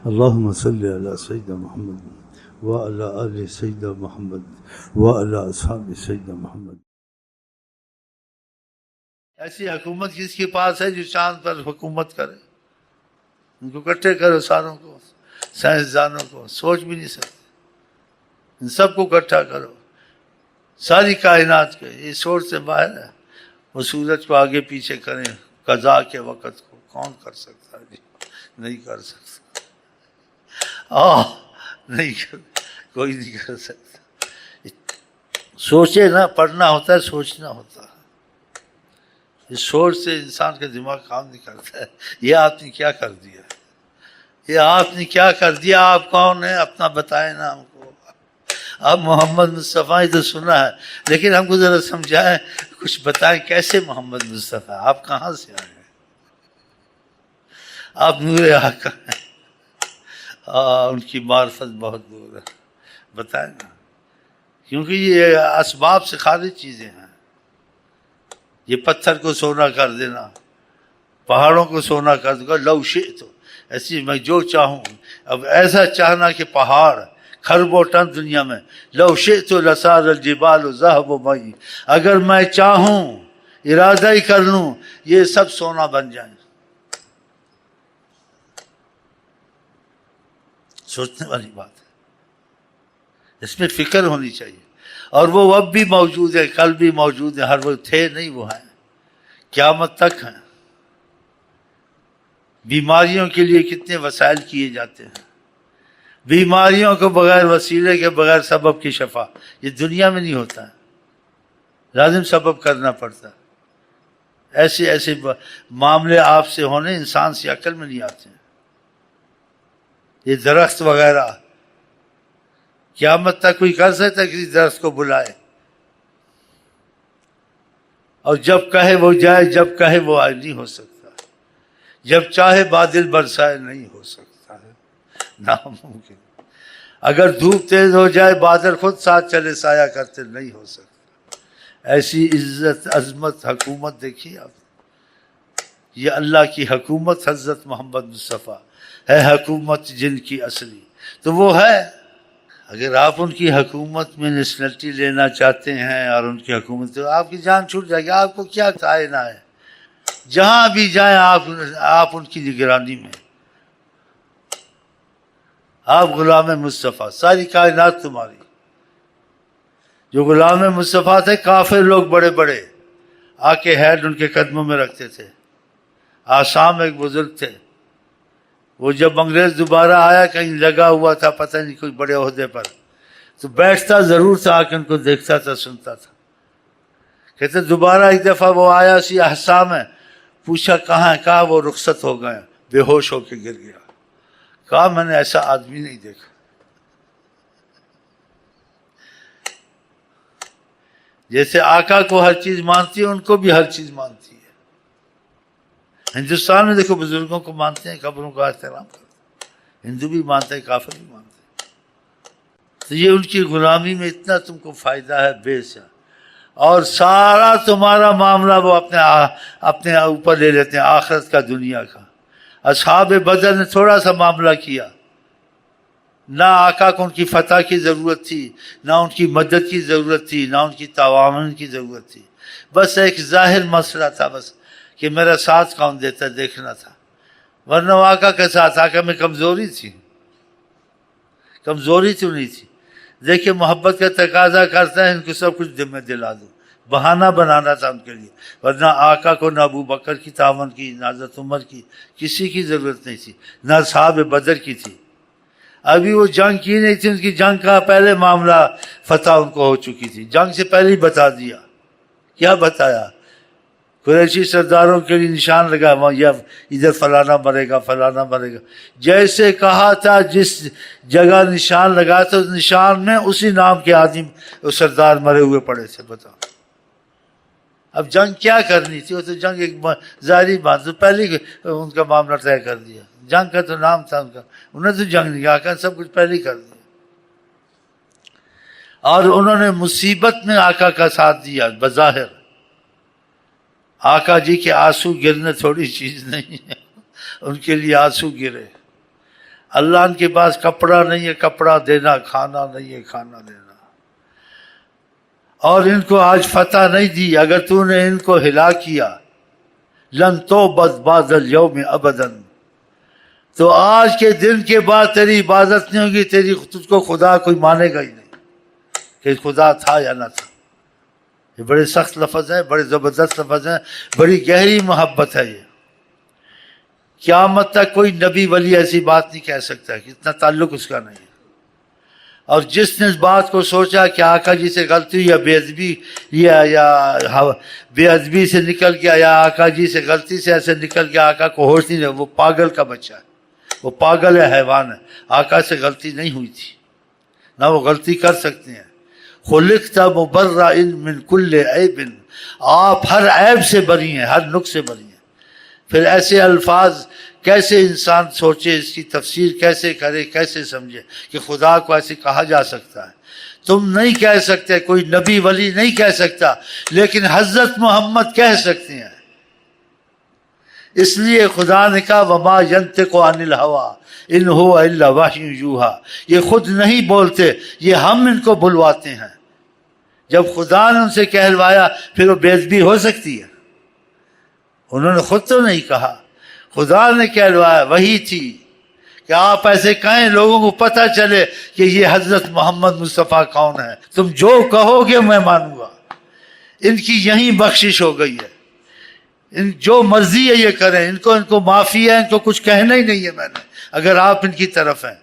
اللهم صل على سيدنا محمد وعلى آل سيدنا محمد وعلى أصحاب سيدنا محمد. ایسی حکومت کس کے پاس ہے جو چاند پر حکومت کرے؟ ان کو اکٹھے کرو، ساروں کو، سائنسدانوں کو، سوچ بھی نہیں سکتے، ان سب کو اکٹھا کرو، ساری کائنات کے، یہ سوچ سے باہر ہے. وہ سورج کو آگے پیچھے کریں قضاء کے وقت کو، کون کر سکتا ہے؟ نہیں کر سکتا، نہیں کر، کوئی نہیں کر سکتا. سوچے نا، پڑھنا ہوتا ہے، سوچنا ہوتا ہے. اس سوچ سے انسان کا دماغ کام نہیں کرتا ہے. یہ آپ نے کیا کر دیا، یہ آپ نے کیا کر دیا، آپ کون ہیں؟ اپنا بتائیں نا ہم کو. آپ محمد مصطفیٰ تو سنا ہے، لیکن ہم کو ذرا سمجھائیں، کچھ بتائیں کیسے محمد مصطفیٰ، آپ کہاں سے آئے ہیں؟ آپ نور آقا ہیں، ان کی معرفت بہت دور ہے. بتائیں نا، کیونکہ یہ اسباب سے خارج چیزیں ہیں. یہ پتھر کو سونا کر دینا، پہاڑوں کو سونا کر دوں گا، لو شئت، ایسی میں جو چاہوں. اب ایسا چاہنا کہ پہاڑ خربوں ٹن دنیا میں، لو شئت لصار الجبال ذهب معي، اگر میں چاہوں، ارادہ ہی کر لوں، یہ سب سونا بن جائیں. سوچنے والی بات ہے، اس میں فکر ہونی چاہیے. اور وہ اب بھی موجود ہے، کل بھی موجود ہے، ہر وقت تھے نہیں، وہ ہیں، قیامت تک ہیں. بیماریوں کے لیے کتنے وسائل کیے جاتے ہیں. بیماریوں کو بغیر وسیلے کے، بغیر سبب کی شفا، یہ دنیا میں نہیں ہوتا ہے، لازم سبب کرنا پڑتا ہے. ایسے ایسے معاملے آپ سے ہونے، انسان سے عقل میں نہیں آتے ہیں. یہ درخت وغیرہ، قیامت تک کوئی کر سکتا ہے کسی درخت کو بلائے؟ اور جب کہے وہ جائے، جب کہے وہ آئے، نہیں ہو سکتا. جب چاہے بادل برسائے، نہیں ہو سکتا ہے، ناممکن. اگر دھوپ تیز ہو جائے، بادل خود ساتھ چلے سایہ کرتے، نہیں ہو سکتا. ایسی عزت، عظمت، حکومت دیکھیے آپ. یہ اللہ کی حکومت حضرت محمد مصطفیٰ ہے، حکومت جن کی اصلی. تو وہ ہے. اگر آپ ان کی حکومت میں نیشنلٹی لینا چاہتے ہیں اور ان کی حکومت، تو آپ کی جان چھوٹ جائے گی. آپ کو کیا کائنا ہے؟ جہاں بھی جائیں آپ ان کی نگرانی میں، آپ غلام مصطفیٰ، ساری کائنات تمہاری. جو غلام مصطفیٰ تھے، کافر لوگ بڑے بڑے آ کے ہیڈ ان کے قدموں میں رکھتے تھے. آسام ایک بزرگ تھے، وہ جب انگریز دوبارہ آیا، کہیں لگا ہوا تھا پتہ نہیں کوئی بڑے عہدے پر، تو بیٹھتا ضرور تھا، آ کے ان کو دیکھتا تھا، سنتا تھا. کہتے دوبارہ ایک دفعہ وہ آیا سی احسا میں، پوچھا کہاں ہے؟ کہا وہ رخصت ہو گئے، بے ہوش ہو کے گر گیا. کہا میں نے ایسا آدمی نہیں دیکھا. جیسے آقا کو ہر چیز مانتی ہے، ان کو بھی ہر چیز مانتی ہے. ہندوستان میں دیکھو بزرگوں کو مانتے ہیں، قبروں کا احترام کرتے ہیں، ہندو بھی مانتے ہیں، کافر بھی مانتے ہیں. تو یہ ان کی غلامی میں اتنا تم کو فائدہ ہے بے شک. اور سارا تمہارا معاملہ وہ اپنے اوپر لے لیتے ہیں، آخرت کا، دنیا کا. اصحاب بدر نے تھوڑا سا معاملہ کیا، نہ آقا کو ان کی فتح کی ضرورت تھی، نہ ان کی مدد کی ضرورت تھی، نہ ان کی تعاون کی ضرورت تھی. بس ایک ظاہر مسئلہ تھا، بس کہ میرا ساتھ کون دیتا ہے دیکھنا تھا. ورنہ آقا کے ساتھ، آقا میں کمزوری تھی، کمزوری تو نہیں تھی. دیکھیں محبت کا تقاضا کرتا ہے ان کو سب کچھ میں دلا دوں، بہانہ بنانا تھا ان کے لیے. ورنہ آقا کو نہ ابو بکر کی تعاون کی، نہ حضرت عمر کی، کسی کی ضرورت نہیں تھی، نہ اصحاب بدر کی تھی. ابھی وہ جنگ کی نہیں تھی، ان کی جنگ کا پہلے معاملہ فتح ان کو ہو چکی تھی. جنگ سے پہلے ہی بتا دیا. کیا بتایا؟ قریشی سرداروں کے لیے نشان لگا، یا ادھر فلانا مرے گا، فلانا مرے گا. جیسے کہا تھا، جس جگہ نشان لگا تھا، اس نشان میں اسی نام کے آدمی سردار مرے ہوئے پڑے تھے. بتاؤ اب جنگ کیا کرنی تھی؟ وہ تو جنگ ایک ظاہری بات، تو پہلے ان کا معاملہ طے کر دیا. جنگ کا تو نام تھا ان کا، انہیں تو جنگ نہیں کہا، سب کچھ پہلے ہی کر دیا. اور انہوں نے مصیبت میں آقا کا ساتھ دیا بظاہر. آقا جی کے آنسو گرنے تھوڑی چیز نہیں ہے، ان کے لیے آنسو گرے. اللہ ان کے پاس کپڑا نہیں ہے کپڑا دینا، کھانا نہیں ہے کھانا دینا، اور ان کو آج فتح نہیں دی. اگر تو نے ان کو ہلا کیا لن توبت بعد الیوم ابدا، تو آج کے دن کے بعد تیری عبادت نہیں ہوگی، تجھ کو خدا کوئی مانے گا ہی نہیں کہ خدا تھا یا نہ تھا. یہ بڑے سخت لفظ ہیں، بڑے زبردست لفظ ہیں، بڑی گہری محبت ہے. یہ قیامت تک کوئی نبی ولی ایسی بات نہیں کہہ سکتا کہ اتنا تعلق اس کا نہیں ہے. اور جس نے اس بات کو سوچا کہ آقا جی سے غلطی ہوئی یا بے ادبی یا بے ادبی سے نکل گیا یا آقا جی سے غلطی سے ایسے نکل گیا آقا کو ہوش نہیں رہا، وہ پاگل کا بچہ ہے، وہ پاگل ہے، حیوان ہے. آقا سے غلطی نہیں ہوئی تھی، نہ وہ غلطی کر سکتے ہیں. خلقت مبرأ من کل عیب، آپ ہر عیب سے بری ہیں، ہر نقص سے بری ہیں. پھر ایسے الفاظ کیسے انسان سوچے، اس کی تفسیر کیسے کرے، کیسے سمجھے کہ خدا کو ایسے کہا جا سکتا ہے. تم نہیں کہہ سکتے، کوئی نبی ولی نہیں کہہ سکتا، لیکن حضرت محمد کہہ سکتے ہیں. اس لیے خدا نے کہا وما ینطق عن الہوی ان هو الا وحی یوحی، یہ خود نہیں بولتے، یہ ہم ان کو بلواتے ہیں. جب خدا نے ان سے کہلوایا پھر وہ بے ادبی ہو سکتی ہے؟ انہوں نے خود تو نہیں کہا، خدا نے کہلوایا. وہی تھی کہ آپ ایسے کہیں لوگوں کو پتہ چلے کہ یہ حضرت محمد مصطفیٰ کون ہے. تم جو کہو گے میں مانوں گا. ان کی یہیں بخشش ہو گئی ہے، ان جو مرضی ہے یہ کریں، ان کو معافی ہے، ان کو کچھ کہنا ہی نہیں ہے میں نے، اگر آپ ان کی طرف ہیں.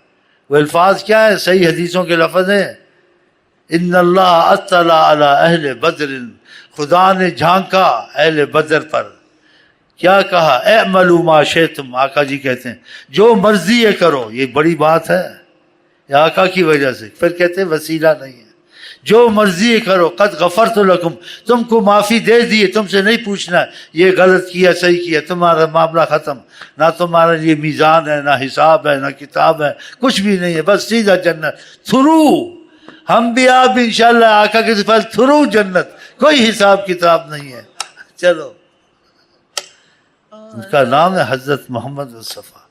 وہ الفاظ کیا ہے؟ صحیح حدیثوں کے لفظ ہیں، ان اللہ اطلع علی اہل بدر، خدا نے جھانکا اہل بدر پر. کیا کہا؟ اعملوا ما شئتم، آقا جی کہتے ہیں جو مرضی ہے کرو. یہ بڑی بات ہے، یہ آقا کی وجہ سے. پھر کہتے ہیں وسیلہ نہیں ہے، جو مرضی کرو. قد غفرت لکم، تم کو معافی دے دیے، تم سے نہیں پوچھنا یہ غلط کیا صحیح کیا، تمہارا معاملہ ختم. نہ تمہارا یہ میزان ہے، نہ حساب ہے، نہ کتاب ہے، کچھ بھی نہیں ہے، بس سیدھا جنت تھرو. ہم بھی آپ بھی انشاءاللہ آقا کے سفر تھرو جنت، کوئی حساب کتاب نہیں ہے. چلو، ان کا نام ہے حضرت محمد مصطفیٰ،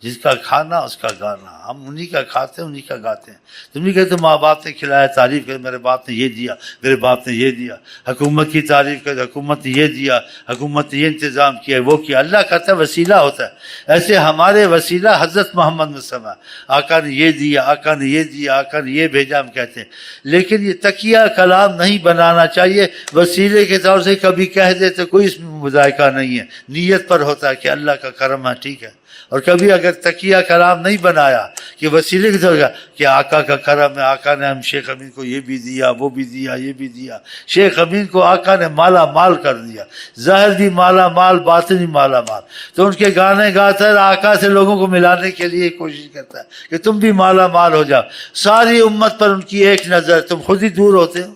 جس کا کھانا اس کا گانا. ہم انہی کا کھاتے ہیں، انہی کا گاتے ہیں. تم نہیں کہتے ماں باپ نے کھلایا، تعریف کر میرے باپ نے یہ دیا، میرے باپ نے یہ دیا. حکومت کی تعریف کر حکومت نے یہ دیا، حکومت نے یہ انتظام کیا، وہ کیا. اللہ کہتا ہے وسیلہ ہوتا ہے. ایسے ہمارے وسیلہ حضرت محمد مصطفیٰ، آقا نے یہ دیا، آقا نے یہ دیا، آقا نے یہ بھیجا، ہم کہتے ہیں. لیکن یہ تکیہ کلام نہیں بنانا چاہیے. وسیلے کے طور سے کبھی کہہ دے تو کوئی اس میں مذائقہ نہیں ہے، نیت پر ہوتا ہے کہ اللہ کا کرم ہے، ٹھیک ہے. اور کبھی اگر تکیہ کلام نہیں بنایا کہ وسیلے کی طرح کہ آقا کا کرم ہے، آقا نے ہم شیخ امین کو یہ بھی دیا، وہ بھی دیا، یہ بھی دیا. شیخ امین کو آقا نے مالا مال کر دیا، ظاہر بھی مالا مال، باطن بھی مالا مال. تو ان کے گانے گاتا ہے، آقا سے لوگوں کو ملانے کے لیے کوشش کرتا ہے کہ تم بھی مالا مال ہو جاؤ. ساری امت پر ان کی ایک نظر، تم خود ہی دور ہوتے ہو.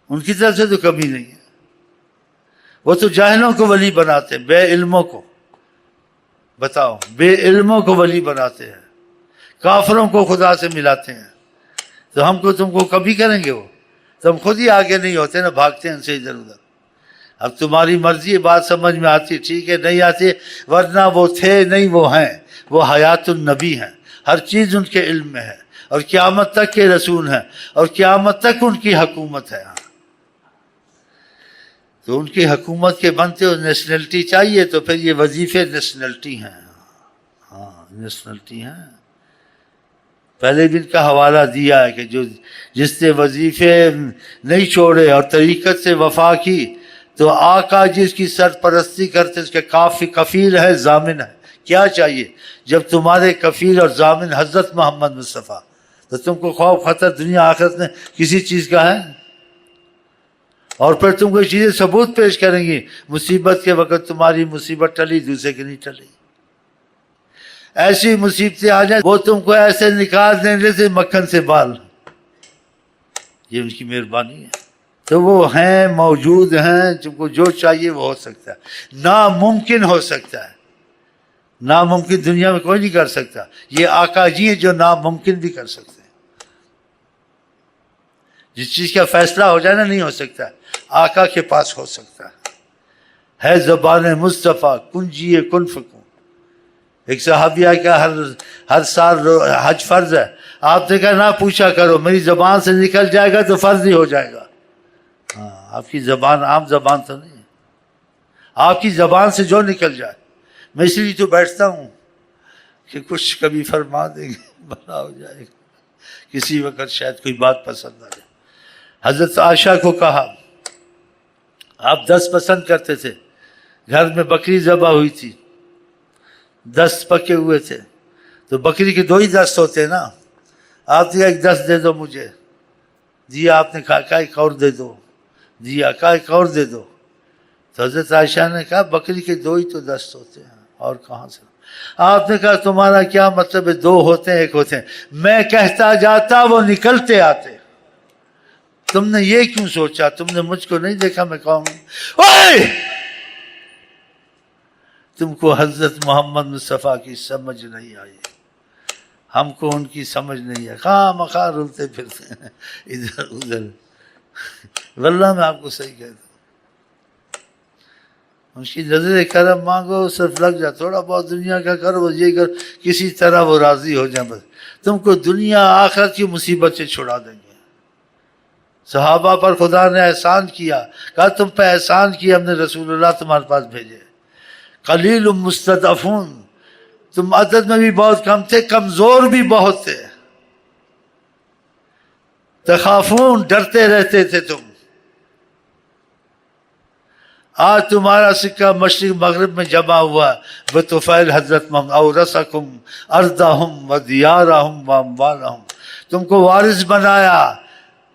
ان کی طرف سے تو کمی نہیں ہے. وہ تو جاہلوں کو ولی بناتے ہیں، بے علموں کو. بتاؤ، بے علموں کو ولی بناتے ہیں، کافروں کو خدا سے ملاتے ہیں. تو ہم کو تم کو کبھی کریں گے وہ؟ تم خود ہی آگے نہیں ہوتے نا، بھاگتے ہیں ان سے ادھر ادھر. اب تمہاری مرضی، بات سمجھ میں آتی ٹھیک ہے، نہیں آتی ورنہ وہ تھے نہیں، وہ ہیں، وہ حیات النبی ہیں. ہر چیز ان کے علم میں ہے، اور قیامت تک کے رسول ہیں، اور قیامت تک ان کی حکومت ہے. تو ان کی حکومت کے بنتے ہو نیشنلٹی چاہیے، تو پھر یہ وظیفے نیشنلٹی ہیں. ہاں نیشنلٹی ہیں. پہلے بھی ان کا حوالہ دیا ہے کہ جس نے وظیفے نہیں چھوڑے اور طریقت سے وفا کی تو آقا جس کی سرپرستی کرتے اس کے کافی کفیل ہے، ضامن ہے. کیا چاہیے جب تمہارے کفیل اور ضامن حضرت محمد مصطفیٰ، تو تم کو خوف خطر دنیا آخرت میں کسی چیز کا ہے؟ اور پھر تم کوئی چیزیں ثبوت پیش کریں گی. مصیبت کے وقت تمہاری مصیبت ٹلی، دوسرے کی نہیں ٹلی. ایسی مصیبتیں آ جائیں وہ تم کو ایسے نکال دیں جیسے مکھن سے بال. یہ ان کی مہربانی ہے. تو وہ ہیں، موجود ہیں، تم کو جو چاہیے وہ ہو سکتا ہے. ناممکن ہو سکتا ہے، ناممکن دنیا میں کوئی نہیں کر سکتا. یہ آقا جی ہیں جو ناممکن بھی کر سکتے ہیں. جس چیز کا فیصلہ ہو جائے نا نہیں ہو سکتا، آقا کے پاس ہو سکتا ہے. زبان مصطفیٰ کنجیے کن فکون. ایک صحابیہ کا ہر سال حج فرض ہے. آپ نے کہا نہ پوچھا کرو، میری زبان سے نکل جائے گا تو فرض ہی ہو جائے گا. ہاں، آپ کی زبان عام زبان تو نہیں ہے، آپ کی زبان سے جو نکل جائے. میں اس لیے تو بیٹھتا ہوں کہ کچھ کبھی فرما دیں گے، بھلا ہو جائے گا، کسی وقت شاید کوئی بات پسند آ جائے. حضرت عائشہ کو کہا آپ 10 پسند کرتے تھے، گھر میں بکری ذبح ہوئی تھی، 10 پکے ہوئے تھے، تو بکری کے 2 ہی دست ہوتے ہیں نا. آپ نے کہا 1 دست دے دو مجھے، دیا. آپ نے کہا ایک اور دے دو، دیا. کہا ایک اور دے دو. تو حضرت عائشہ نے کہا بکری کے 2 ہی تو دست ہوتے ہیں، اور کہاں سے؟ آپ نے کہا تمہارا کیا مطلب ہے 2 ہوتے ہیں 1 ہوتے ہیں؟ میں کہتا جاتا وہ نکلتے آتے. تم نے یہ کیوں سوچا؟ تم نے مجھ کو نہیں دیکھا میں کون ہوں؟ اوئے! تم کو حضرت محمد مصطفیٰ کی سمجھ نہیں آئی، ہم کو ان کی سمجھ نہیں ہے. خواہ مخواہ رلتے پھرتے ہیں ادھر ادھر. واللہ میں آپ کو صحیح کہتا ہوں، ان کی نظر کرم مانگو، صرف لگ جا، تھوڑا بہت دنیا کا کرو، یہ کر، کسی طرح وہ راضی ہو جائیں. بس تم کو دنیا آخرت کی مصیبت سے چھڑا دیں گے. صحابہ پر خدا نے احسان کیا، کہا تم پہ احسان کیا ہم نے، رسول اللہ تمہارے پاس بھیجے. قلیل مستضعفون، تم عدد میں بھی بہت کم تھے، کمزور بھی بہت تھے. تخافون، ڈرتے رہتے تھے تم. آج تمہارا سکہ مشرق مغرب میں جمع ہوا. بطفیل حضرت محمد اورثکم ارضہم ودیارہم واموالہم، تم کو وارث بنایا.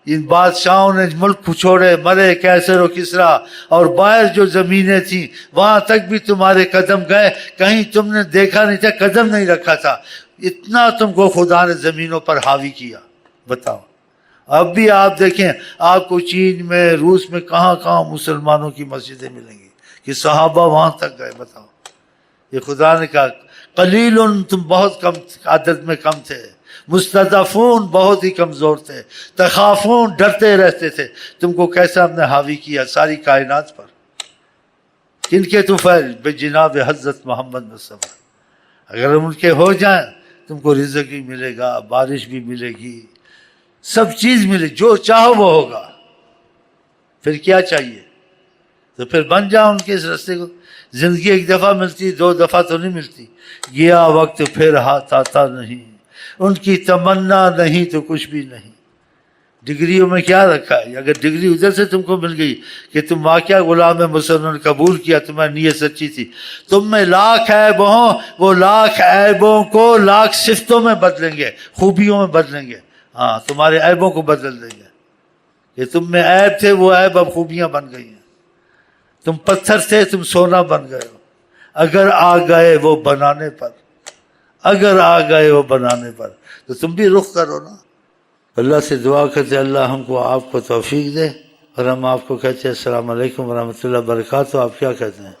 ان بادشاہوں نے ملک چھوڑے، مرے کیسر و کسرا، اور باہر جو زمینیں تھیں وہاں تک بھی تمہارے قدم گئے، کہیں تم نے دیکھا نہیں تھا، قدم نہیں رکھا تھا. اتنا تم کو خدا نے زمینوں پر حاوی کیا. بتاؤ اب بھی آپ دیکھیں، آپ کو چین میں، روس میں کہاں کہاں مسلمانوں کی مسجدیں ملیں گی کہ صحابہ وہاں تک گئے. بتاؤ، یہ خدا نے کہا قلیل، تم بہت کم عدد میں کم تھے. مستضعفون، بہت ہی کمزور تھے. تخافون، ڈرتے رہتے تھے. تم کو کیسا ہم نے حاوی کیا ساری کائنات پر. کن کے طفیل؟ بے جناب حضرت محمد مصطفیٰ. اگر ان کے ہو جائیں تم کو رزق بھی ملے گا، بارش بھی ملے گی، سب چیز ملے، جو چاہو وہ ہوگا. پھر کیا چاہیے؟ تو پھر بن جاؤ ان کے اس رستے کو. زندگی 1 دفعہ ملتی، 2 دفعہ تو نہیں ملتی. گیا وقت پھر ہاتھ آتا نہیں، ان کی تمنا نہیں تو کچھ بھی نہیں. ڈگریوں میں کیا رکھا ہے؟ اگر ڈگری ادھر سے تم کو مل گئی کہ تم واقعہ غلام مسلمان قبول کیا، تمہاری نیت سچی تھی، تم میں لاکھ عیب ہوں، وہ لاکھ عیبوں کو لاکھ صفتوں میں بدلیں گے، خوبیوں میں بدلیں گے. ہاں، تمہارے عیبوں کو بدل دیں گے. کہ تم میں عیب تھے، وہ عیب اب خوبیاں بن گئی ہیں. تم پتھر تھے، تم سونا بن گئے ہو. اگر آ گئے وہ بنانے پر، اگر آ گئے وہ بنانے پر، تو تم بھی رخ کرو نا. اللہ سے دعا کرتے اللہ ہم کو آپ کو توفیق دے. اور ہم آپ کو کہتے ہیں السلام علیکم ورحمۃ اللہ وبرکاتہ. آپ کیا کہتے ہیں؟